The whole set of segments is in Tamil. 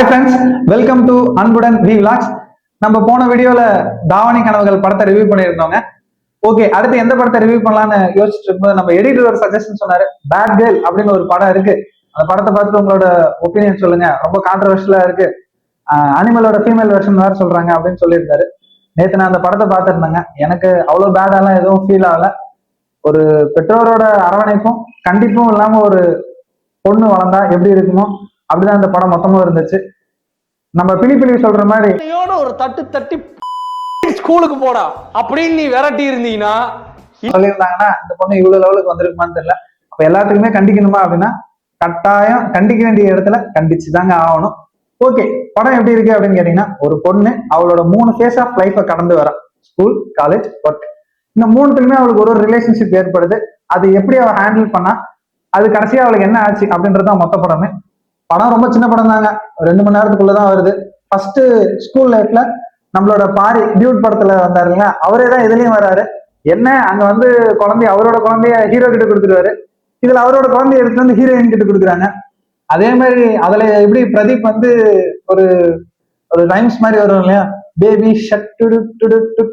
ஹாய் ஃப்ரெண்ட்ஸ், வெல்கம் டு அன்புடன் வி விலாக்ஸ். நம்ம போன வீடியோல தாவணி கனவுகள் படத்தை ரிவ்யூ பண்ணியிருந்தோங்க. ஓகே, அடுத்து எந்த படத்தை ரிவ்யூ பண்ணலாம்னு யோசிச்சுட்டு இருக்கும்போது நம்ம எடிட்டர் ஒரு சஜஷன் சொன்னாரு. பேட் கேர்ள் அப்படின்னு ஒரு படம் இருக்கு, அந்த படத்தை பார்த்துட்டு உங்களோட ஒப்பீனியன் சொல்லுங்க, ரொம்ப கான்ட்ரவர்ஷியலா இருக்கு, அனிமலோட ஃபீமேல் வெர்ஷன் வேற சொல்றாங்க அப்படின்னு சொல்லியிருந்தாரு. நேற்று நான் அந்த படத்தை பார்த்துருந்தேங்க. எனக்கு அவ்வளோ பேடாலாம் எதுவும் ஃபீல் ஆகல. ஒரு பெற்றோரோட அரவணைப்பும் கண்டிப்பும் இல்லாம ஒரு பொண்ணு வளர்ந்தா எப்படி இருக்குமோ அப்படிதான் இந்த படம் மொத்தமும் இருந்துச்சு. நம்ம பிலிப்பிலி சொல்ற மாதிரி ஒரு தட்டு தட்டி ஸ்கூலுக்கு போடா அப்படின்னு நீ விரட்டி இருந்தீங்கன்னா சொல்லியிருந்தாங்கன்னா இந்த பொண்ணு இவ்வளவு லெவலுக்கு வந்திருக்குமான்னு தெரியல. அப்ப எல்லாத்துக்குமே கண்டிக்கணுமா அப்படின்னா கட்டாயம் கண்டிக்க வேண்டிய இடத்துல கண்டிச்சுதாங்க ஆகணும். ஓகே, படம் எப்படி இருக்கு அப்படின்னு கேட்டீங்கன்னா, ஒரு பொண்ணு அவளோட 3 ஃபேஸ் ஆஃப் லைஃபை கடந்து வரா. School, college, work. இந்த 3த்துலயுமே அவளுக்கு ஒரு ரிலேஷன்ஷிப் ஏற்படுது. அது எப்படி அவள் ஹேண்டில் பண்ணா, அது கடைசியா அவளுக்கு என்ன ஆச்சு அப்படின்றதான் மொத்த படமே. படம் ரொம்ப சின்ன படம் தாங்க, 2 மணி நேரத்துக்குள்ளதான் வருது. ஃபர்ஸ்ட் ஸ்கூல் லைஃப்ல நம்மளோட பாரி டியூட் படத்துல வந்தாரு இல்லையா, அவரே தான் இதுலயும் வர்றாரு. என்ன அங்க வந்து அவரோட குழந்தைய ஹீரோ கிட்ட கொடுத்துருவாரு, இதுல அவரோட குழந்தைய எடுத்து வந்து ஹீரோயின் கிட்ட கொடுக்குறாங்க. அதே மாதிரி அதுல எப்படி பிரதீப் வந்து ஒரு ஒரு ரைம்ஸ் மாதிரி வரும் இல்லையா, பேபி ஷட் டு டு டு.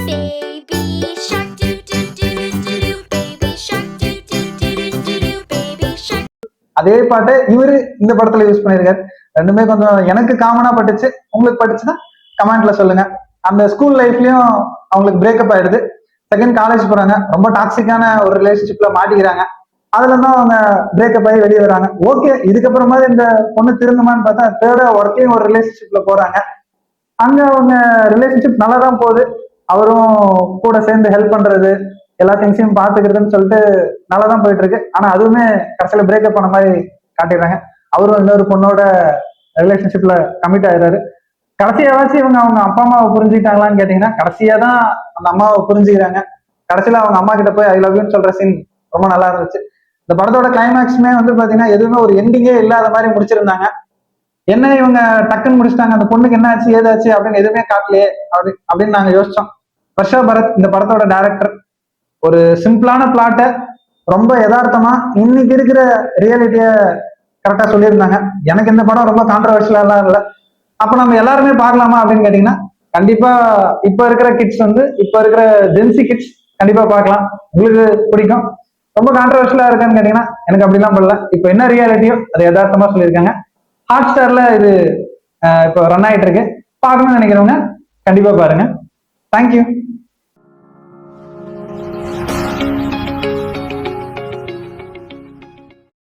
அதே பாட்டை இவரு இந்த படத்துல யூஸ் பண்ணிருக்காரு. ரெண்டுமே கொஞ்சம் எனக்கு காமனா பட்டுச்சு. உங்களுக்கு பட்டுச்சுன்னா கமெண்ட்ல சொல்லுங்க. அந்த ஸ்கூல் லைஃப்லயும் அவங்களுக்கு பிரேக்கப் ஆயிடுது. செகண்ட் காலேஜ் போறாங்க, ரொம்ப டாக்ஸிக்கான ஒரு ரிலேஷன்ஷிப்ல மாட்டிக்கிறாங்க. அதுல தான் அவங்க பிரேக்கப் ஆகி வெளியே வராங்க. ஓகே, இதுக்கப்புறமா இந்த பொண்ணு திருந்துமான்னு பார்த்தா தேர்டா ஒர்க்கையும் ஒரு ரிலேஷன்ஷிப்ல போறாங்க. அங்க அவங்க ரிலேஷன்ஷிப் நல்லா தான் போகுது. அவரும் கூட சேர்ந்து ஹெல்ப் பண்றது, எல்லா திங்ஸையும் பாத்துக்கிறதுன்னு சொல்லிட்டு நல்லா தான் போயிட்டு இருக்கு. ஆனா அதுவுமே கடைசியில பிரேக்கப் பண்ண மாதிரி காட்டிடுறாங்க. அவரும் இன்னொரு பொண்ணோட ரிலேஷன்ஷிப்ல கமிட் ஆயிடுறாரு. கடைசியாவாச்சும் இவங்க அவங்க அப்பா அம்மாவை புரிஞ்சுக்கிட்டாங்களான்னு கேட்டீங்கன்னா, கடைசியா தான் அந்த அம்மாவை புரிஞ்சுக்கிறாங்க. கடைசியில அவங்க அம்மா கிட்ட போய் ஐ லவ் யூன்னு சொல்ற சீன் ரொம்ப நல்லா இருந்துச்சு. இந்த படத்தோட கிளைமேக்ஸுமே வந்து பாத்தீங்கன்னா எதுவுமே ஒரு எண்டிங்கே இல்லாத மாதிரி முடிச்சிருந்தாங்க. என்ன இவங்க டக்குன்னு முடிச்சிட்டாங்க, அந்த பொண்ணுக்கு என்ன ஆச்சு ஏதாச்சு அப்படின்னு எதுவுமே காட்டலையே அப்படின்னு நாங்க யோசிச்சோம். வர்ஷா பரத் இந்த படத்தோட டைரக்டர் ஒரு சிம்பிளான பிளாட்டை ரொம்ப யதார்த்தமா இன்னைக்கு இருக்கிற ரியாலிட்டிய கரெக்டா சொல்லியிருந்தாங்க. எனக்கு இந்த படம் ரொம்ப கான்ட்ரவர்ஷியலா இல்லை. அப்ப நம்ம எல்லாருமே பார்க்கலாமா அப்படின்னு கேட்டீங்கன்னா, கண்டிப்பா இப்ப இருக்கிற கிட்ஸ் வந்து இப்ப இருக்கிற ஜென்சி கிட்ஸ் கண்டிப்பா பார்க்கலாம், உங்களுக்கு பிடிக்கும். ரொம்ப கான்ட்ரவர்ஷியலா இருக்கான்னு கேட்டீங்கன்னா எனக்கு அப்படிலாம் பண்ணல. இப்ப என்ன ரியாலிட்டியோ அதை யதார்த்தமா சொல்லியிருக்காங்க. ஹாட் ஸ்டார்ல இது இப்போ ரன் ஆயிட்டு இருக்கு. பார்க்கணும்னு நினைக்கிறவங்க கண்டிப்பா பாருங்க. தேங்க்யூ.